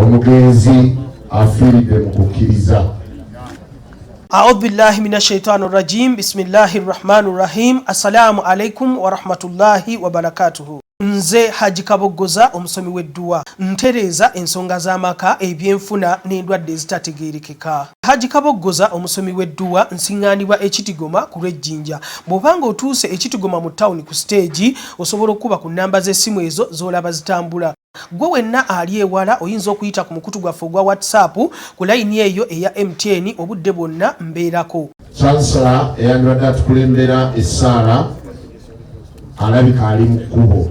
omugenzi afiiridde mu kukkiriza. A'udhu billahi minash shaitanir rajim. Bismillahir rahmanir rahim. Assalamu alaikum wa rahmatullahi wa barakatuhu. Nze Haji Kabogoza omusomi w'edduwa ntereza ensonga z'amaka ebyenfuna n'endwadde ezitategeerekeka. Haji Kabogoza omusomi w'edduwa nsiŋŋaanibwa Ekitigoma ku lw'Ejjinja. Bw'obanga otuuse Ekitigoma mu ttawuni ku siteegi osobola okuba ku nnamba z'essimu ezo z'olaba zitambula. Gwe wenna ali ewala oyinza okuyita ku mukutu gwaffe ogwa WhatsApp ku layini eyo eya MTN obudde bwonna mbeerako. Chancellor eyandibadde atukulembera essaala alabika ali mu kkubo.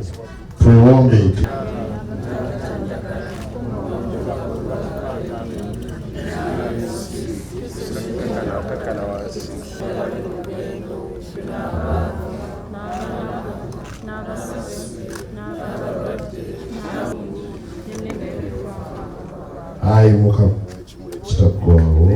Twewombeeke. Ayi Mukama kitaggwaawo.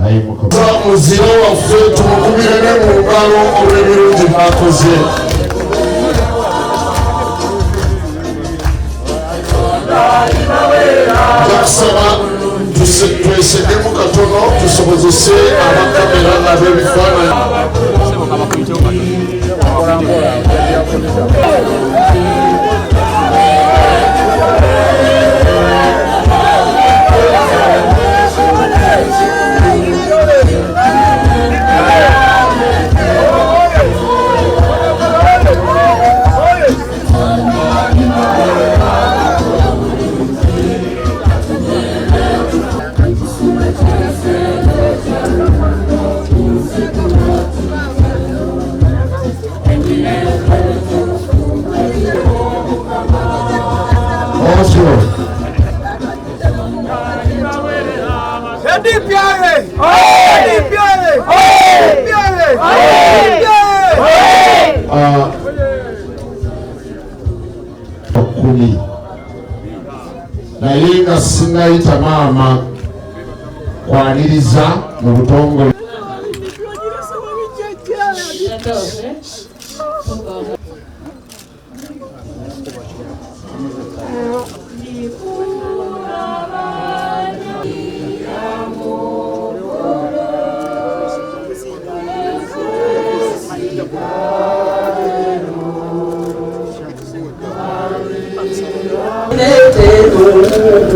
Ayi Mukama muziro waffe tumukubire mu ngalo olw'ebirungi b'akoze. Njakusaba tweseddemu katono tusobozese abakamera n'ab'ebifaananyi. Naye nga sinayita maama kwaniriza mu butongole.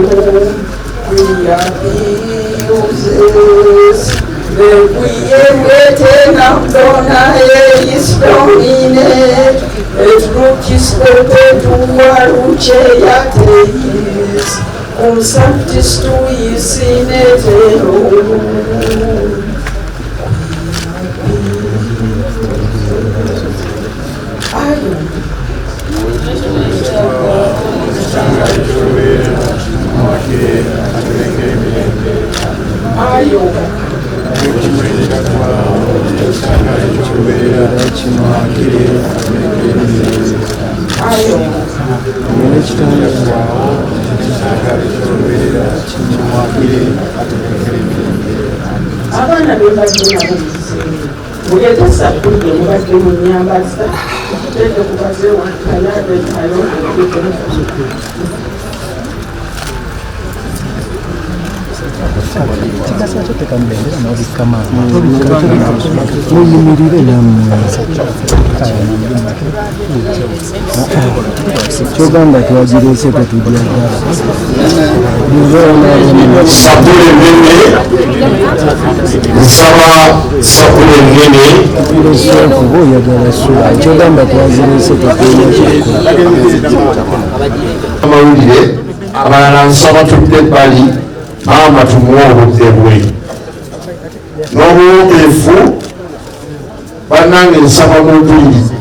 We are the uses. We are waiting up on a is dominate. It looks open to our chairs. On Sanctus to is in it. Abana bebagenda mugenda sapulye mubadde mu nyambaza tete kubaze wakalade tayo muyimirire namwe kyogamba twagirese tetugyagala sapule nene nsaba sapule nene kuba oyagala sula kyogamba twazirese amawulire abalala nsaba tudde ebbali maama tumuwa obudde bwe n'obuwombeefu bannange nsaba mumpulirize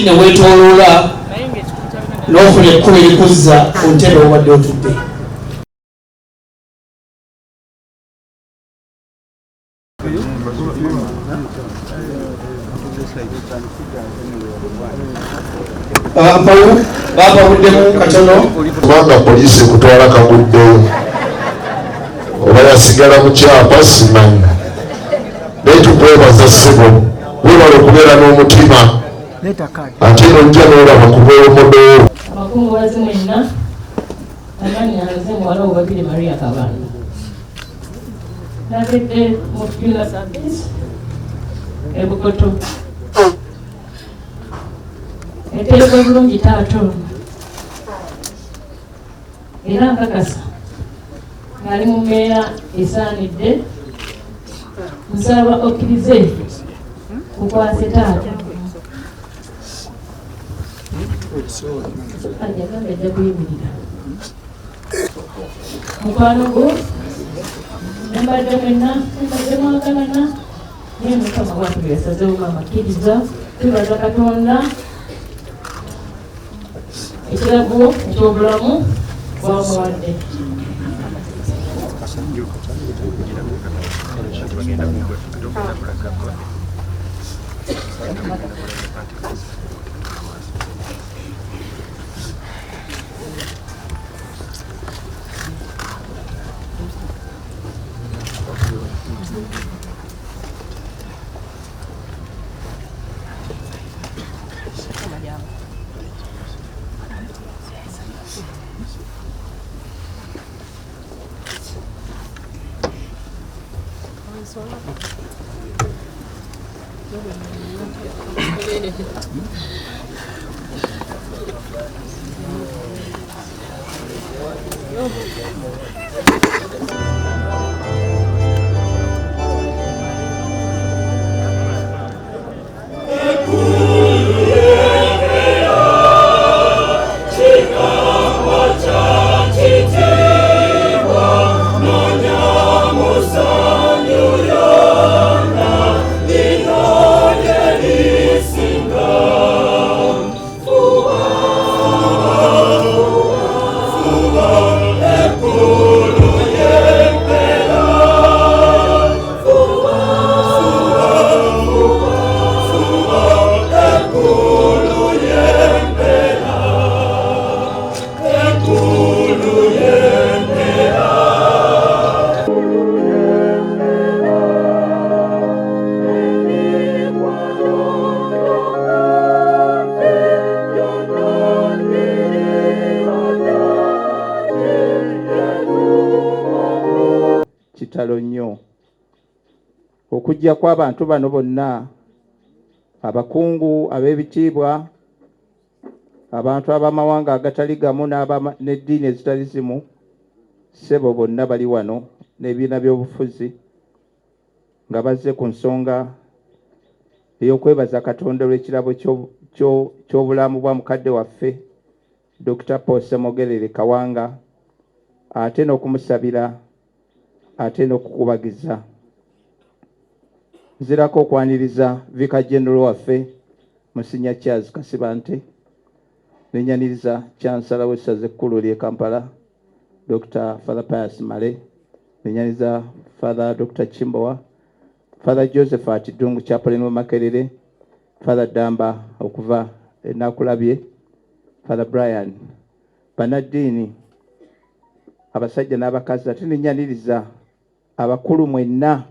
ne weetooloola n'ofuna ekkubo erikuzza ku ntebe obadde otudde. Abampawu baapabuddemu katono kubanga poliisi ekutwala kaguddewo oba yasigala mu kyapa simanyi naye tukwebaza ssebo webala okubeera n'omutima ate nojja n'olaba kubeewomodowo abakungubazi mwenna amannya nze muwala w'obabiri Maria Kabanda nabedde mu funeral service e Bukoto eteekwa bulungi taato era nkakasa ng'ali mu mbeera esaanidde nsaba okkirize kukwase taato ajagamba ajja kuyimirira mukwano gwo nembadde mwenna embadde mwagalana naye mukama watu yasazewo amakkiriza tubaza Katonda ekirago ekyobulamu bwamuwadde. Chika, wacha, chite. ntalo nnyo okujja kw'abantu bano bonna abakungu ab'ebitiibwa abantu ab'amawanga agatali gamu n'eddiini ezitali zimu ssebo bonna bali wano n'ebibiina by'obufuzi nga bazze ku nsonga ey'okwebaza Katonda olw'ekirabo ky'obulamu bwa mukadde waffe Dr. Paul Ssemogerere Kawanga ate n'okumusabira ate n'okukubagiza. Nzirako okwaniriza Vicar General waffe Musinya Charles Kasibante nenyaniriza Chancellor w'essaza ekkulu ly'e Kampala Dr. Father Pius Male nenyaniriza Father Dr. Chimbowa, Father Josephat Dungu Chaplain wa Makerere, Father Damba okuva Nakulabye, Father Brian, Banadini, abasajja n'abakazi ate nenyaniriza abakulu mwenna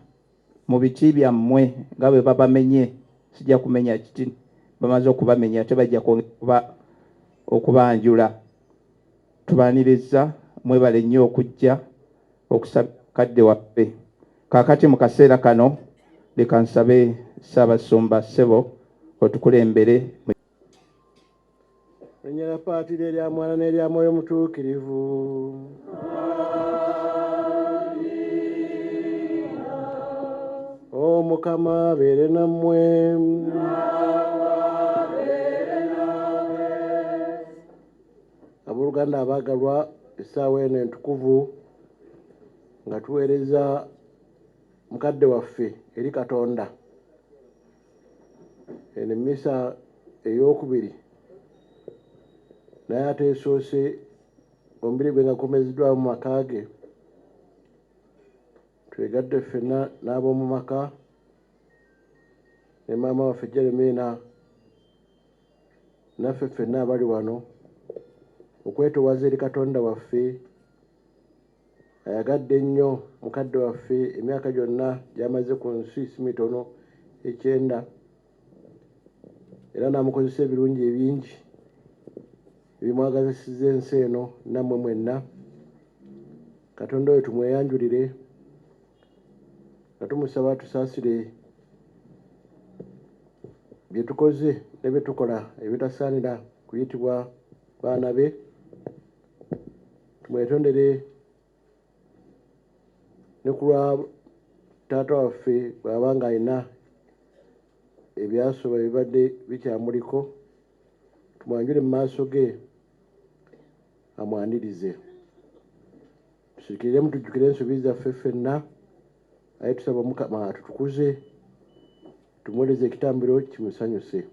mu biti byammwe nga bwe babamenye sijja kumenya kiti bamaze okubamenya ate bajja okubanjula. Tubaniriza mwebale nnyo okujja okusaba kadde waffe. Kaakati mu kaseera kano leka nsabe Ssaabasumba Ssebo otukulembere. Ennyala paatira erya Mwana n'erya Mwoyo Omutuukirivu. Mukama abeere nammwe. Abooluganda abaagalwa, essaawa eno entukuvu nga tuweereza mukadde waffe eri Katonda. Eno emmisa ey'okubiri naye ate esoose omubiri gwe nga gukomezeddwamu mu maka ge. Twegadde ffenna n'ab'omu maka ne maama waffe Jeremina naffe ffenna abali wano okwetoowaza eri Katonda waffe ayagadde ennyo mukadde waffe emyaka gyonna gy'amaze ku nsi si mitono 9 era n'amukozesa ebirungi ebingi ebimwagazisiza ensi eno nammwe mwenna. Katonda oyo tumweyanjulire nga tumusaba tusaasire bye tukoze ne bye tukola ebitasaanira kuyitibwa baana be. Tumwetondere ne ku lwa taata waffe bw'aba nga alina ebyasoba ebibadde bikyamuliko, tumwanjule mu maaso ge amwanirize. Tusirikiremu tujjukire ensobi zaffe ffenna, aye tusaba Mukama atutukuze tumuweereze ekitambiro kimusanyuse.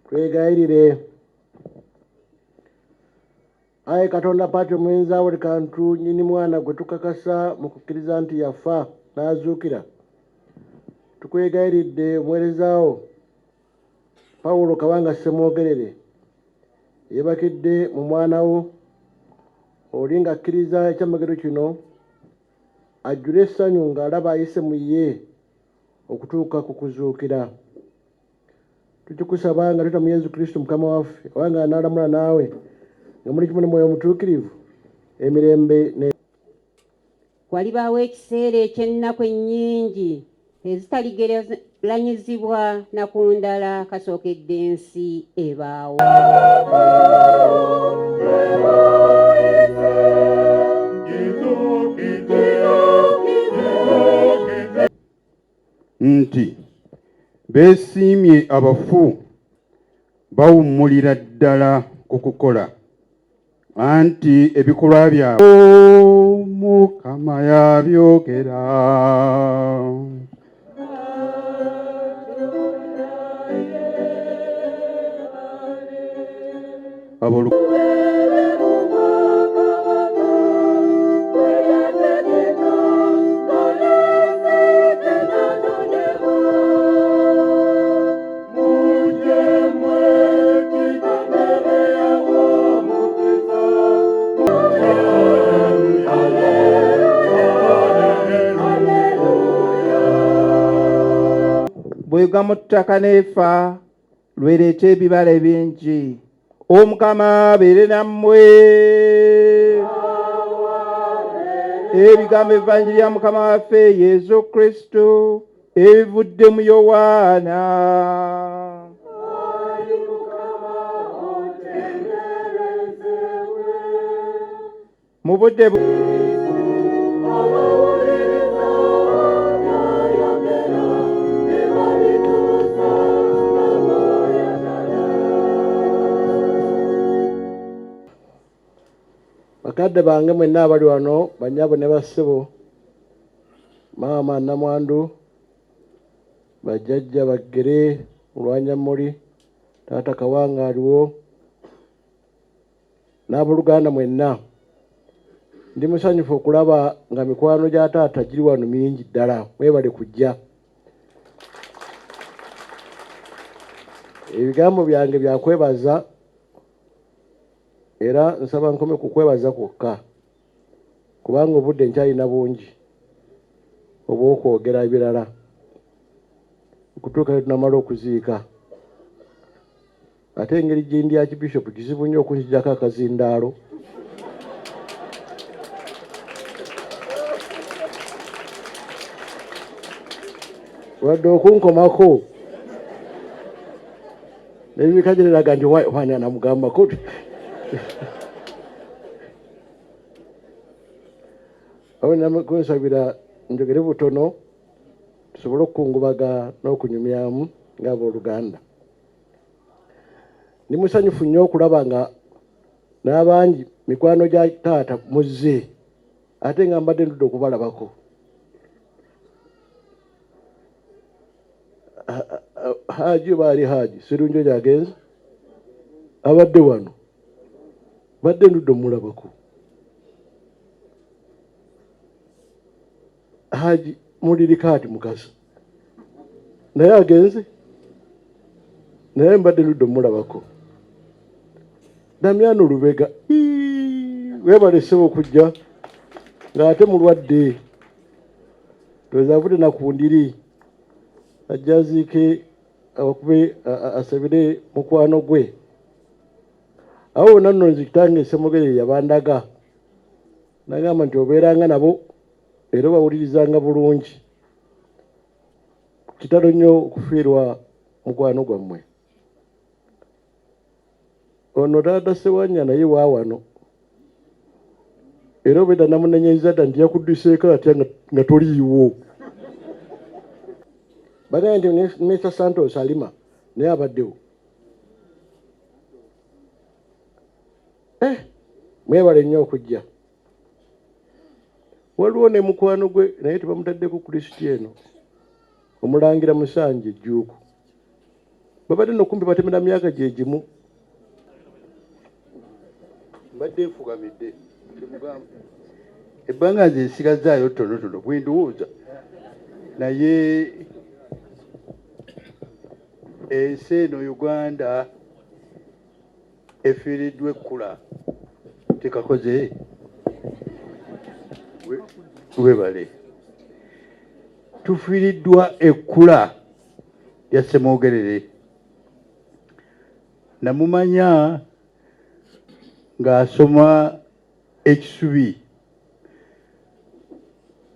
Twegairire aye Katonda paati omuyinza buli kantu nnyini mwana gwe tukakasa mu kukkiriza nti yafa n'azuukira, tukwegayiridde omuweerezaawo Pawulo Kawanga Ssemwogerere yeebakidde mu mwana wo oli ng'akkiriza ekyamagero kino ajjule essanyu ng'alaba ayise mu ye okutuuka ku kuzuukira. Tukikusaba nga tuta mu Yesu Kristo Mukama waffe awanga anaalamula naawe nga muli kimu ne Mwoyo Omutuukirivu emirembe ne. Walibaawo ekiseera eky'ennaku ennyingi ezitaligereranyizibwa na ku ndala kasookedde ensi ebaawo. Nti beesiimye abafu bawummulira ddala ku kukola anti ebikolwa byabwe Mukama yabyogera. Bwega mu ttaka n'efa lwereeta ebibala bingi. Omukama abeere nammwe. Ebigambo evanjiri ya Mukama waffe Yesu Kristo ebivudde mu Yowaana. Mu budde bakadde bange mwenna abali wano, bannyabo ne bassebo, maama Namwandu, bajjajja baggere Lwanyamuli, taata Kawanga aliwo, n'abooluganda mwenna. Ndi musanyufu okulaba nga mikwano gya taata giri wano mingi ddala. Mwebale kujja. Ebigambo byange bya kwebaza, era nsaba nkome ku kwebaza kwokka, kubanga obudde nkyalina bungi obw'okwogera ebirala okutuuka tunamala okuziika. Ate engeri gye ndi ya kibishopu kizibu nnyo okunzijjako akazindaalo. Wadde okunkomako nebikagereraga nti wani anamugambako. Awo nakunsabira njogere butono tusobole okukungubaga n'okunyumyamu ng'abooluganda. Ndi musanyufu nnyo okulaba nga n'abangi mikwano gya taata muzze, ate nga mbadde ndudde okubalabako. Haji baali Haji Sirunjo gyagenze abadde wano, badde ndudde omulabako. Haji Mulirikaati Mukasa naye agenze, naye mbadde ndudde omulabako. Damiano Lubega weebale ssebo okujja ng'ate mulwadde, tozavudde nakundiri ajja aziike abakube asabire mukwano gwe. Awo wonna nno nzikitange Ssemogere yabandaga nagamba nti obeeranga nabo era bawulirizanga bulungi. Kitalo nnyo okufiirwa mukwano gwammwe. Ono taata Ssewanya naye waawano, era obedda namunenyeeza dda nti yakudduseeko atya nga toliiwo. Bagambye nti Mr. Santos alima naye abaddewo. Mwebale nnyo okujja. Waliwo ne mukwano gwe naye tebamutaddeko Kristiano, Omulangira Musanje Jjuuko. Babadde nokumpi batemera myaka gye gimu. Mbadde nfugamidde ebbanga nze nsigazaayo tonotono bwe ndowooza, naye ensi eno Uganda efiiriddwa ekkula tekakoze. Webale tufiiriddwa ekkula lya Ssemwogerere. Namumanya ng'asoma ekisubi,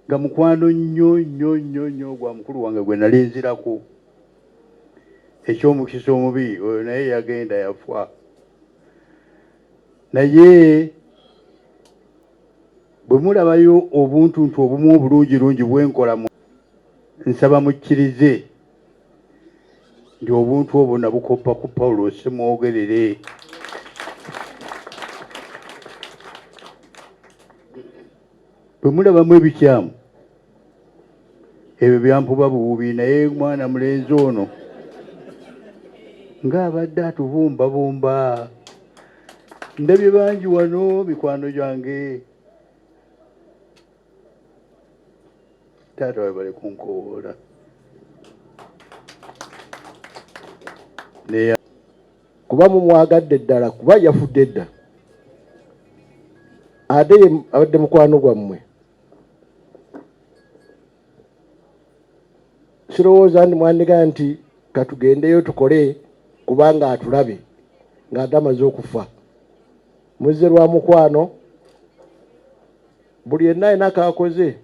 nga mukwano nnyo nnyo nnyo nnyo gwa mukulu wange gwe nali nzirako. Ekyomukisa omubi oyo naye yagenda yafa. Naye bwe mulabayo obuntuntu obumu obulungirungi bwenkolamu, nsaba mukkirize nti obuntu obwo nabukoppa ku Pawulo Ssemwogerere. bwe mulabamu ebikyamu ebyo byampuba buwubi, naye mwana mulenzi ono ng'abadde atubumbabumba. Ndabye bangi wano mikwano gyange. Taata we bali kunkowoola. Kuba mumwagadde ddala, kuba yafudde dda. Ate abadde mukwano gwammwe. Sirowooza ndi mwandiga nti katugendeyo tukole kubanga atulabe ng'ate amaze okufa. Muzze lwa mukwano, buli yenna alina kaakoze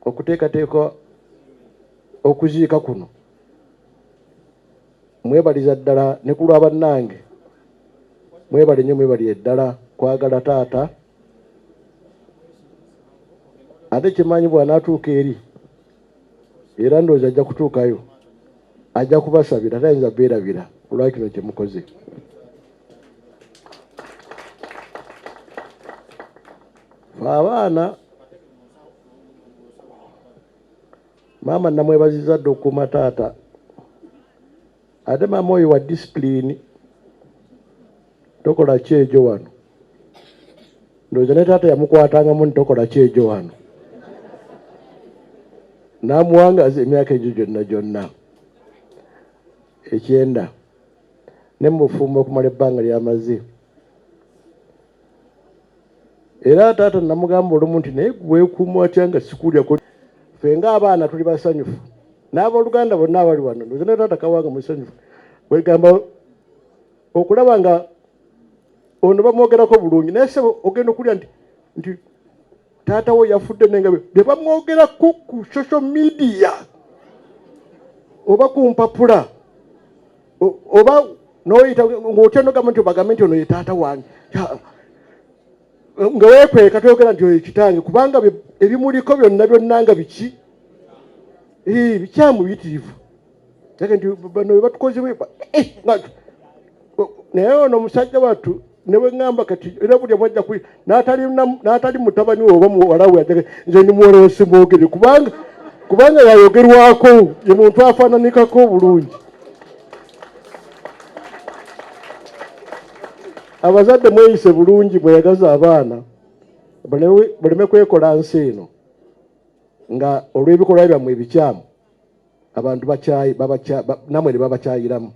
okuteekateeka okuziika kuno. Mwebaliza ddala ne ku lwa bannange. Mwebale nnyo, mwebaliye ddala kwagala taata. Ate kimanyi bw'anaatuuka eri, era ndowooza ajja kutuukayo, ajja kubasabira, tayinza beerabira olwa kino kye mukoze. Abaana maama namwebaziza dda okukuuma taata. Ate maama oyo wa disipulini, tokola kyejo wano. Ndowooza ne taata yamukwatangamu nti tokola kyejo wano. N'amuwangaza emyaka egyo gyonna. 9 ne mufumba okumala ebbanga ly'amaze. Era taata namugamba olumu nti naye weekuuma watya nga sikuulyako. Ffe ng'abaana tuli basanyufu. N'abooluganda bonna abali wano, ndowooza ne taata kawanga musanyufu. Wegamba okulaba nga ono bamwogerako bulungi, naye ssebo ogenda okulya nti taata wo yafudde nenga bye bamwogerako ku social media oba ku mpapula oba n'oyita ng'otya n'ogamba nti obagambe nti ono ye taata wange. Nga weekweka toyogera nti oyo kitange, kubanga ebimuliko byonna nga biki bikyamu biyitirivu. Nti bano batukoze naye ono omusajja wattu ne bwe ŋŋamba kati era buli amwajja kuli n'atali mutabani we oba muwala we ajaga nze ndi muwala wa Simwogere kubanga yayogerwako ye muntu afaananikako bulungi. Abazadde mweyise bulungi, mweyagaza abaana baleme kwekola nsi eno nga olw'ebikolwa byammwe ebikyamu abantu namwe ne babakyayiramu.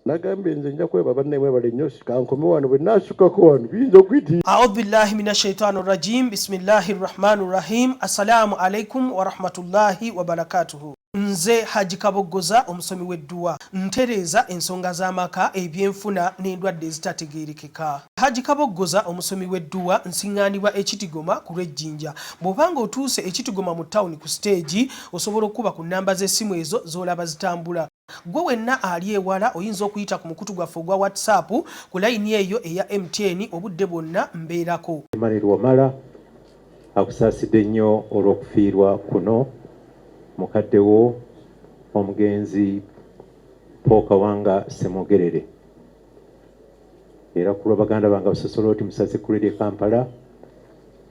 Nagambye nze nja kweba banne mwebale nnyo, kankome wano bwe naasukako wano biyinza okuyitira. A'udhu billahi minash shaitani rajim. Bismillahir rahmanir rahim. Assalamu alaikum wa rahmatullahi wa barakatuhu. Nze Haji Kaboggoza, omusomi w'edduwa, ntereeza ensonga z'amaka, ebyenfuna n'endwadde ezitategeerekeka. Haji Kaboggoza, omusomi w'edduwa, nsiŋŋaanibwa Ekitigoma ku Lwejjinja. Bw'obanga otuuse Ekitigoma mu ttawuni ku siteegi, osobola okuba ku nnamba z'essimu ezo z'olaba zitambula. Gwe wenna ali ewala oyinza okuyita ku mukutu gwaffe ogwa WhatsApp ku layini eyo eya MTN obudde bwonna mbeerako. Emanirwa Mala akusaasidde nnyo olw'okufiirwa kuno mukaddewo omugenzi Paul Kawanga Semwogerere. Era ku lwa baganda bange Abasosolooti Musaze Kulirye Kampala,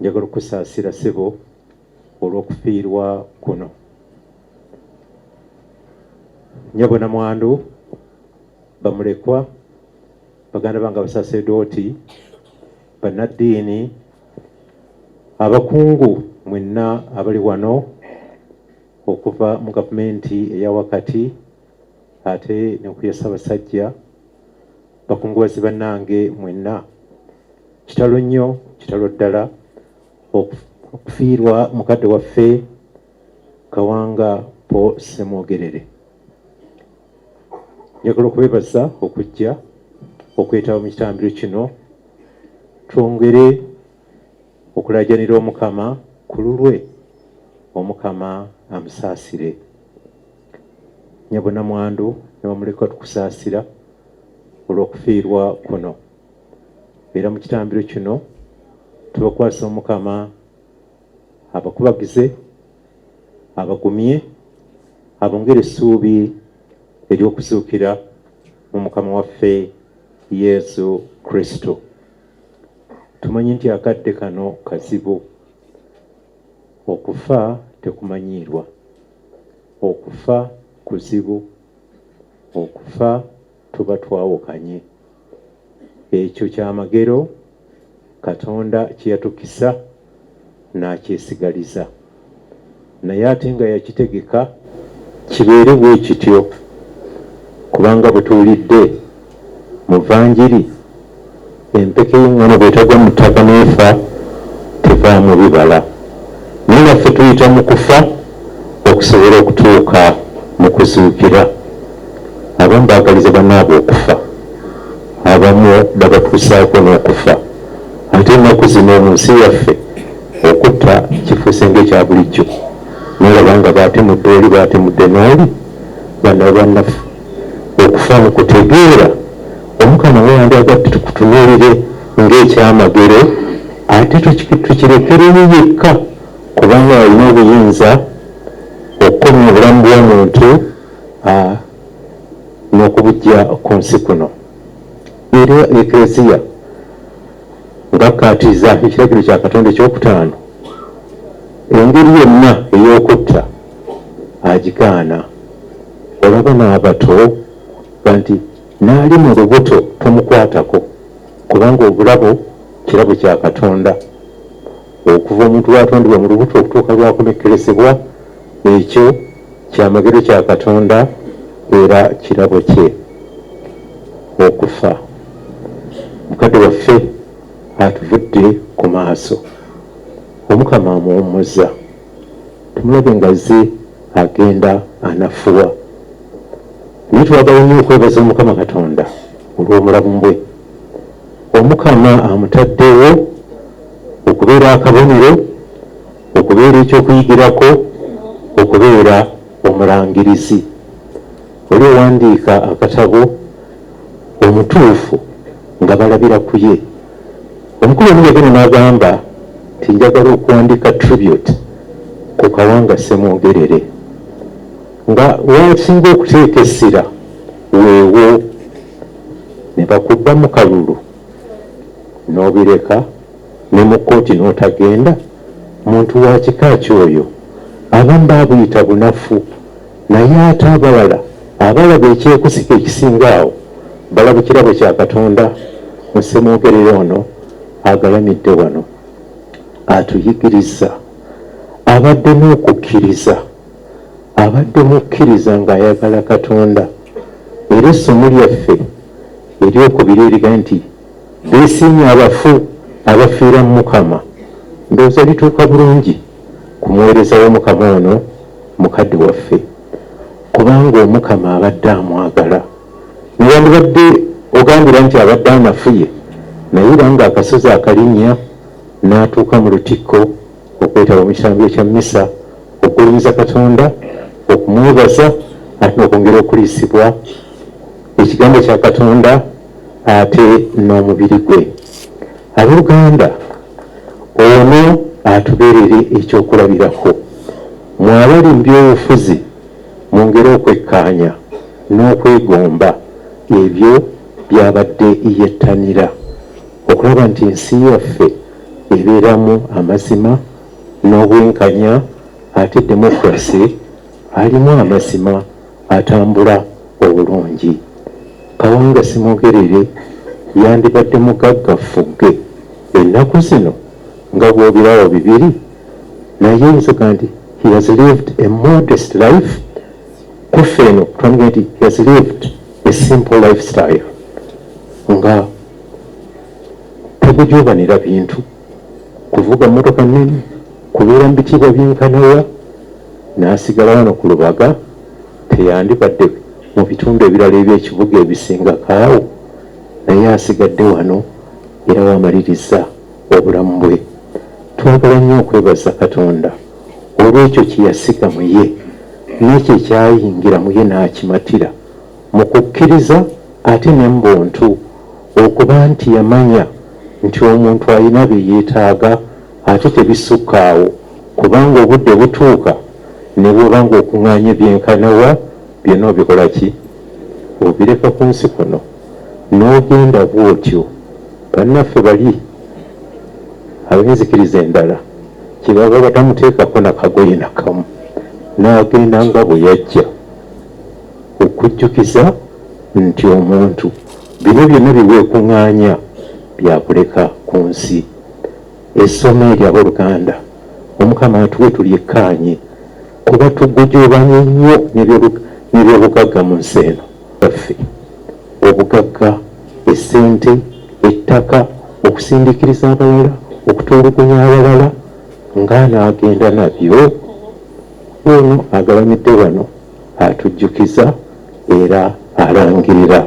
njagala okusaasira ssebo olw'okufiirwa kuno. Nyabo na mwandu bamulekwa, baganda bange Abasasedooti, bannaddiini, abakungu mwenna abali wano okuva mu gavumenti eya wakati ate ne ku ya Ssaabasajja, bakungubazi bannange mwenna, kitalo nnyo, kitalo ddala okufiirwa mukadde waffe Kawanga Paul Semwogerere. Njagala okubeebaza okujja okwetaba mu kitambiro kino, twongere okulaajanira Omukama ku lulwe Omukama amusaasire. Nyabo na mwandu ne bamulekwa tukusaasira olw'okufiirwa kuno. Era mu kitambiro kino tubakwasa Omukama abakubagize, abagumye, abongere essuubi ery'okuzuukira mu Mukama waffe Yesu Kristo. tumanyi nti akadde kano kazibu. Okufa tekumanyirwa, okufa kuzibu, okufa tuba twawukanye. Ekyo kyamagero Katonda kyeyatukisa n'akyesigaliza, naye ate nga yakitegeka kibeere bwe kityo, kubanga bwe tuwulidde mu Vanjiri empeke y'eŋŋaano bw'etagwa mu ttaka n'efa tevaamu bibala. Naye naffe tuyita mu kufa okusobola okutuuka mu kuzuukira. Abamu baagaliza bannaabwe okufa, abamu babatuusaako n'okufa. Ate ennaku zino mu nsi yaffe okutta kifuuse ng'ekya bulijjo. Nolaba nga baatemudde oli baatemudde n'oli, bannaffe okufa mu kutegeera. Omukama we yandyagadde tukutunuulire ng'ekyamagero, ate tukirekereyo yekka, kubanga alina obuyinza okukomya obulamu bw'omuntu n'okubujja ku nsi kuno. Era Eklezia ng'akkaatiriza ekiragiro kya Katonda ekyokutaano, engeri yonna ey'okutta agigaana. Olaba n'abato nti n'ali mu lubuto tomukwatako, kubanga obulabo kirabo kya Katonda. Okuva omuntu lwatondebwa mu lubuto okutuuka lwakomekkerezebwa, ekyo kyamagero kya Katonda era kirabo kye. Okufa mukadde waffe atuvudde ku maaso, Omukama amuwummuza. Tumulabe nga azze agenda anafuwa. Naye twagala nnyo okwebaza Omukama Katonda olw'omulamu bwe. Omukama amutaddewo okubeera akabonero, okubeera ekyokuyigirako, okubeera omulangirizi. Oli owandiika akatabo omutuufu nga balabira ku ye. Omukulu omu yagenda n'agamba nti njagala okuwandiika tribute ku Kawanga Ssemwogerere, nga wasinga okuteeka essira weewo ne bakubba mu kalulu n'obireka, ne mu kkooti n'otagenda. Muntu wa kika kyoyo abamu baabuyita bunafu, naye ate abalala abalaba ekyekusika ekisingaawo balaba kirabo kya Katonda. Mu Ssemwogerere ono agalamidde wano atuyigiriza, abadde n'okukkiriza, abadde mukkiriza ng'ayagala Katonda. Era essomo lyaffe eryokubiri eriga nti beesiimye abafu abafiira mu Mukama. Ndowooza lituuka bulungi kumuweereza w'Omukama ono mukadde waffe, kubanga Omukama abadde amwagala. Newandibadde ogambira nti abadde anafuye, naye era nga akasozi akalinnya n'atuuka mu lutikko okwetaba mu kitambo ekya mmisa, okugulumiza Katonda, okumwebaza, ate n'okwongera okuliisibwa ekigambo kya Katonda ate n'omubiri gwe. Abooluganda, ono atubeerere ekyokulabirako. Mwabali mu byobufuzi mwongere okwekkaanya n'okwegomba ebyo byabadde yettanira, okulaba nti ensi yaffe ebeeramu amazima n'obwenkanya, ate demokrasi alimu amazima atambula obulungi. Kawanga Ssemwogerere yandibadde mugaggafugge ennaku zino nga bw'obirawo bibiri, naye nsoga nti he has lived a modest life. Kuffe eno twamuga nti he has lived a simple lifestyle, nga tagujobanira bintu, kuvuga motoka nnene, kubeera mu bitiibwa byenkanawa, n'asigala wano ku Lubaga. Teyandibadde mu bitundu ebirala ebyekibuga ebisingakaawo, naye asigadde wano era wamaliriza obulamu bwe. Twagala nnyo okwebaza Katonda olw'ekyo kye yasiga mu ye, n'ekyo ekyayingira mu ye n'akimatira mu kukkiriza ate ne mu buntu, okuba nti yamanya nti omuntu alina bye yeetaaga ate tebisukkaawo, kubanga obudde butuuka ne bw'oba ng'okuŋŋaanya ebyenkanawa byonna obikola ki? Obireka ku nsi kuno n'ogenda bw'otyo. Bannaffe bali ab'enzikiriza endala kyebaba batamuteekako nakagoye nakamu n'agenda nga bwe yajja okujjukiza nti omuntu bino byonna biweekuŋŋaanya byakuleka ku nsi. Essomo eryo abooluganda omukama atuwe tulyekkaanye kuba tugujubanye nnyo n'ebyobugagga mu nsi eno yaffe. Obugagga, essente, ettaka, okusindiikiriza abalala, okutulugunya abalala ng'anaagenda nabyo. Ono agabanyidde wano atujjukiza era alangirira.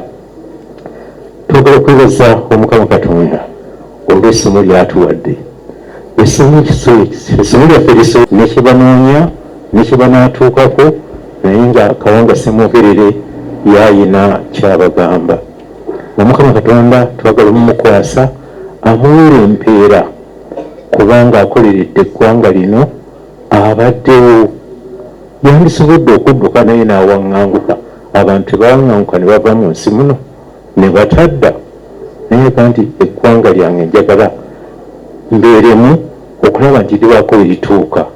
Twagala okwebaza omukama Katonda olw'essomo ly'atuwadde. Essomo lyaffe ne kye banoonya ne kye banaatuukako, naye nga Kawanga Ssemugerere yaayina kyabagamba. Omukama Katonda twagala omumukwasa amuweera empeera kubanga akoleredde eggwanga lino abaddewo. Yandisobodde okudduka naye n'awaŋŋanguka. Abantu tebawaŋŋanguka ne bava mu nsi muno ne batadda, naye kandi eggwanga lyange njagala mbeeremu okulaba nti libaako we lituuka.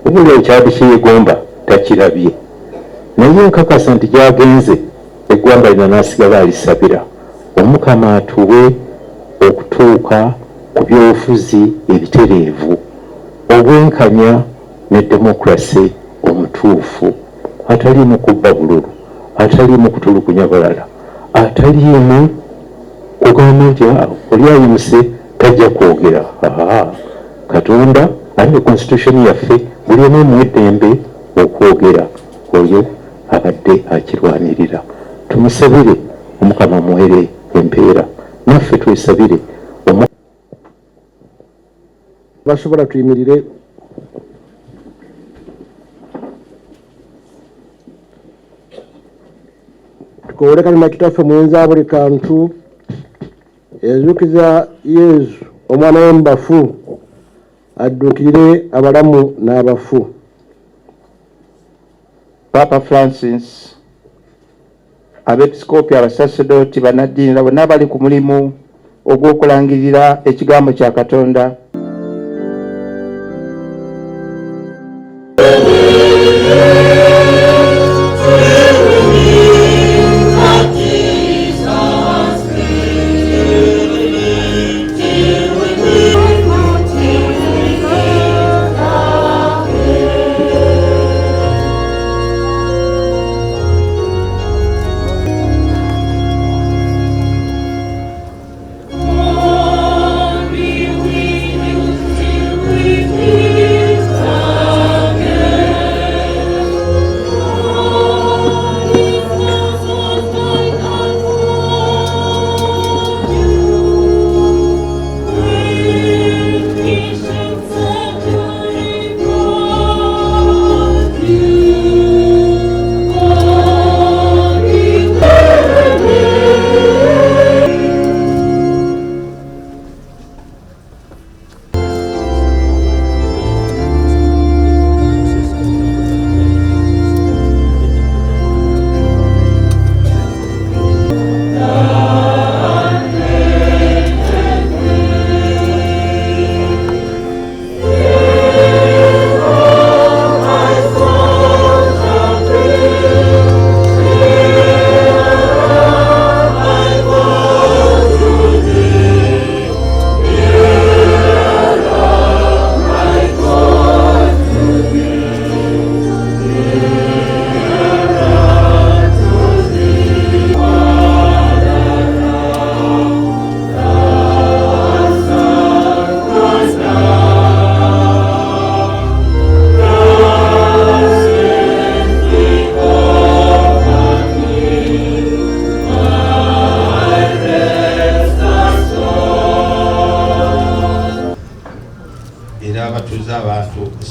Obuli ekyali kyeyegomba takirabye, naye nkakasa nti gy'agenze eggwanga lino n'asigala alisabira. Omukama atuwe okutuuka ku byobufuzi ebitereevu, obwenkanya ne demokurasi omutuufu, ataliimu kubba bululu, ataliimu kutulugunya balala, ataliimu kugamba nti oli ayimuse tajja kwogera. Katonda ali constitution yaffe, buli omu omuwa eddembe okwogera, oyo abadde akirwanirira. Tumusabire omukama muwere empeera, naffe twesabire basobola tuyimirire. Tukowole kalina kitaffe muyinza buli kantu, ezuukiza Yesu omwana w'omubafu addukire abalamu n'abafu. Papa Francis, abepiskopi, abasaserdoti, bannaddiini bonna abali ku mulimu ogw'okulangirira ekigambo kya Katonda.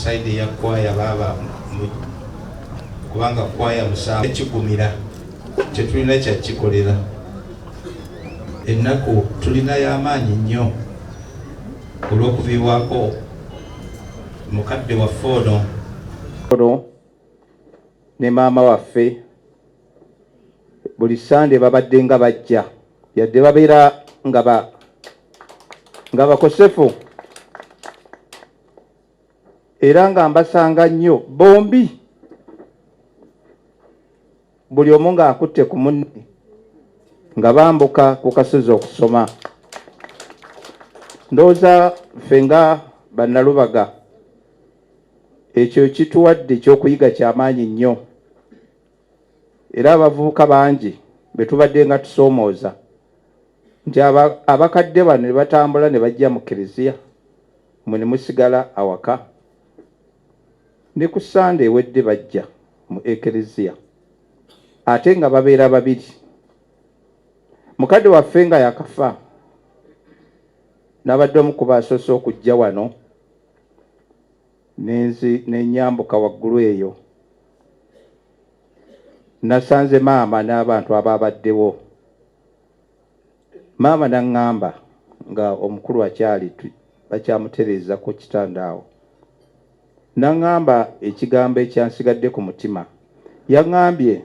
saidi ya kwaya baba kubanga kwaya musanvu ekigumira kyetulina kyakikolera ennaku tulina y'amaanyi nnyo olw'okuviibwako mukadde waffe ono ne maama waffe buli sande babadde nga bajja yadde babeera nga bakosefu era nga mbasanga nnyo bombi buli omu ng'akutte ku munne nga bambuka ku kasozi okusoma. Ndowooza ffe nga bannalubaga ekyo kituwadde ekyokuyiga ky'amaanyi nnyo, era abavubuka bangi be tubadde nga tusoomooza nti abakadde bano ne batambula ne bajja mu Kiriziya, mwe ne musigala awaka. Ne ku Sande ewedde bajja mu Ekiriziya ate nga babeera babiri. Mukadde waffe nga yakafa, n'abadde omu ku baasoose okujja wano n'enyambuka waggulu eyo. Nasanze maama n'abantu ababaddewo. Maama n'aŋŋamba nga omukulu akyali bakyamutereeza ku kitanda awo. N'aŋŋamba ekigambo ekyansigadde ku mutima. Yaŋŋambye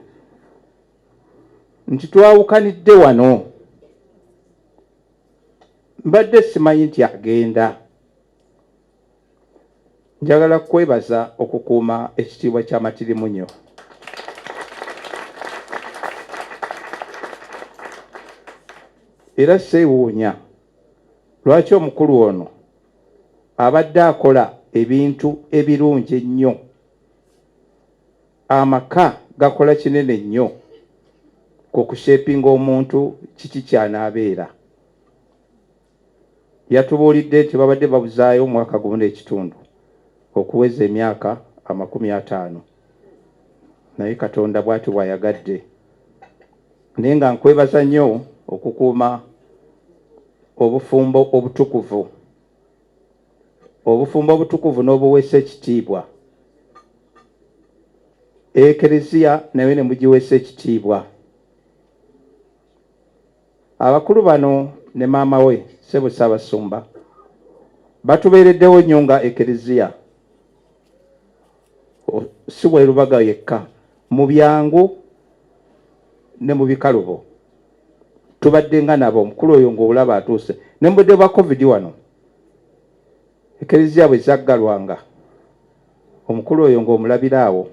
nti twawukanidde wano, mbadde simanyi nti agenda. Njagala kwebaza okukuuma ekitiibwa ky'amatirimunyo. Era seewuunya lwaki omukulu ono abadde akola ebintu ebirungi ennyo. Amaka gakola kinene nnyo ku kushepinga omuntu kiki ky'anaabeera. Yatubuulidde nti babadde babuzaayo omwaka gumu n'ekitundu okuweza emyaka 50, naye Katonda bw'ati bw'ayagadde. Naye nga nkwebaza nnyo okukuuma obufumbo obutukuvu, obufumbo obutukuvu n'obuweesa ekitiibwa. Ekiriziya nayo ne mugiweesa ekitiibwa. Abakulu bano ne maama we Ssebo Ssaabasumba batubeereddewo nnyo nga Ekiriziya, si bwe Lubaga yekka, mu byangu ne mu bikalubo tubadde nga nabo. Omukulu oyo ng'olaba atuuse ne mu budde bwa COVID wano Ekiriziya bwe zaggalwanga, omukulu oyo ng'omulabira awo.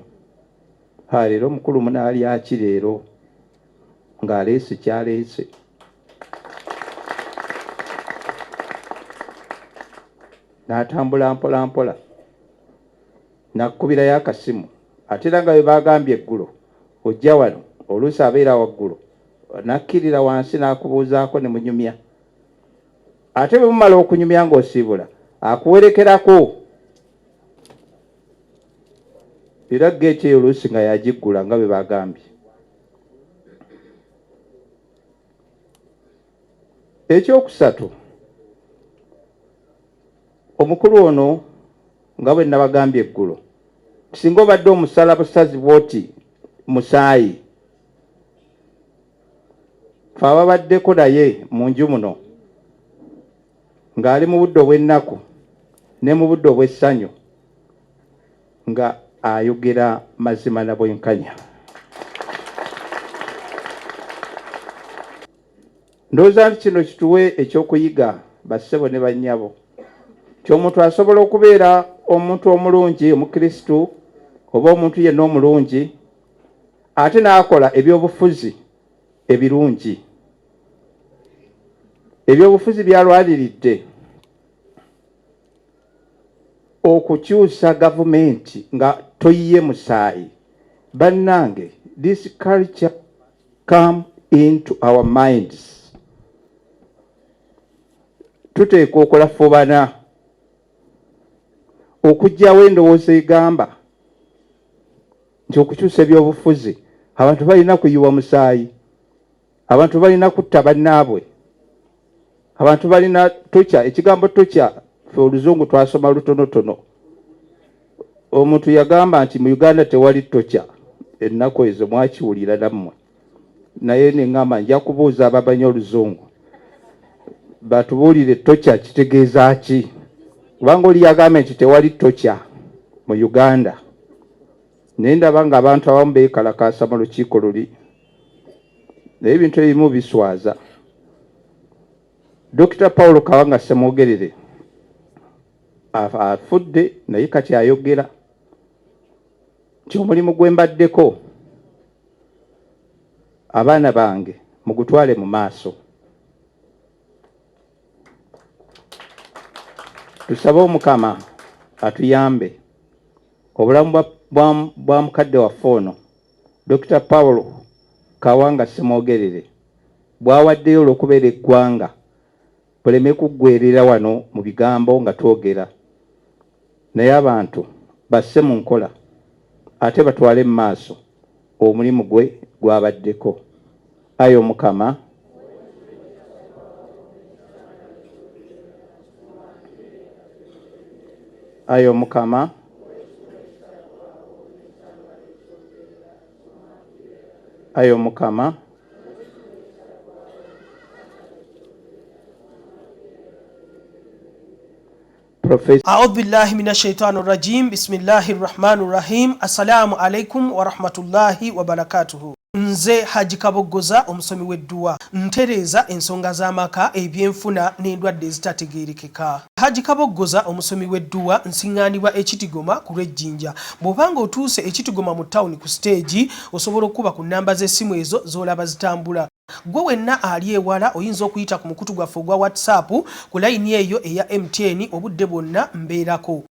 Leero omukulu munaali aki leero ng'aleese kyaleese. N'atambula mpola mpola, n'akubirayo akasimu. Ate era nga bwe bagambye eggulo, ojja wano oluusi abeera waggulu, n'akkirira wansi n'akubuuzaako ne munyumya. Ate bwe mumala okunyumya ng'osiibula akuwerekerako. Era geeti eyo oluusi nga yagiggula nga bwe bagambye. Ekyokusatu, omukulu ono nga bwe nabagambye eggulo, singa obadde omusala busazi bw'oti musaayi, fe ababaddeko naye mu nju muno ng'ali mu budde obw'ennaku ne mu budde obw'essanyu nga ayogera mazima na bwenkanya. Ndowooza nti kino kituwe ekyokuyiga bassebo ne bannyabo, ky'omuntu asobola okubeera omuntu omulungi, omukristu, oba omuntu yenna omulungi, ate n'akola ebyobufuzi ebirungi. Ebyobufuzi byalwaliridde okukyusa gavumenti nga toyiye musaayi. Bannange, this culture come into our minds. Tuteeka okulafubana, okugyawo endowooza egamba nti okukyusa ebyobufuzi abantu balina kuyiwa musaayi, abantu balina kutta bannaabwe, abantu balina tokya. Ekigambo tokya fe oluzungu twasoma lutonotono. Omuntu yagamba nti mu Uganda tewali tokya. Ennaku ezo mwakiwulira nammwe, naye neŋŋamba nja kubuuza abamanyi oluzungu batubuulire tokya kitegeeza ki. Kubanga oli yagamba nti tewali tokya mu Uganda, naye ndaba nga abantu abamu beekalakaasa mu lukiiko luli, naye ebintu ebimu biswaza. Dr. Paulo Kawanga Ssemwogerere afudde naye kati ayogera nti omulimu gwe mbaddeko abaana bange mugutwale mu maaso. Tusabe Omukama atuyambe obulamu bwa mukadde waffe ono Dr. Paulo Kawanga Ssemwogerere bwawaddeyo olw'okubeera eggwanga buleme kuggweerera wano mu bigambo nga twogera, naye abantu basse mu nkola ate batwale mu maaso omulimu gwe gwabaddeko. Ayi Omukama, ayi Omukama, ayi Omukama, أعوذ بالله من الشيطان الرجيم بسم الله الرحمن الرحيم السلام عليكم ورحمة الله وبركاته. Nze Haji Kabogoza omusomi w'edduwa ntereza ensonga z'amaka ebyenfuna n'endwadde ezitategeerekeka. Haji Kabogoza omusomi w'edduwa nsiŋŋaanibwa Ekitigoma ku lw'Ejjinja. Bw'obanga otuuse Ekitigoma mu ttawuni ku siteegi osobola okuba ku nnamba z'essimu ezo z'olaba zitambula. Gwe wenna ali ewala oyinza okuyita ku mukutu gwaffe ogwa WhatsApp ku layini eyo eya MTN obudde bwonna mbeerako.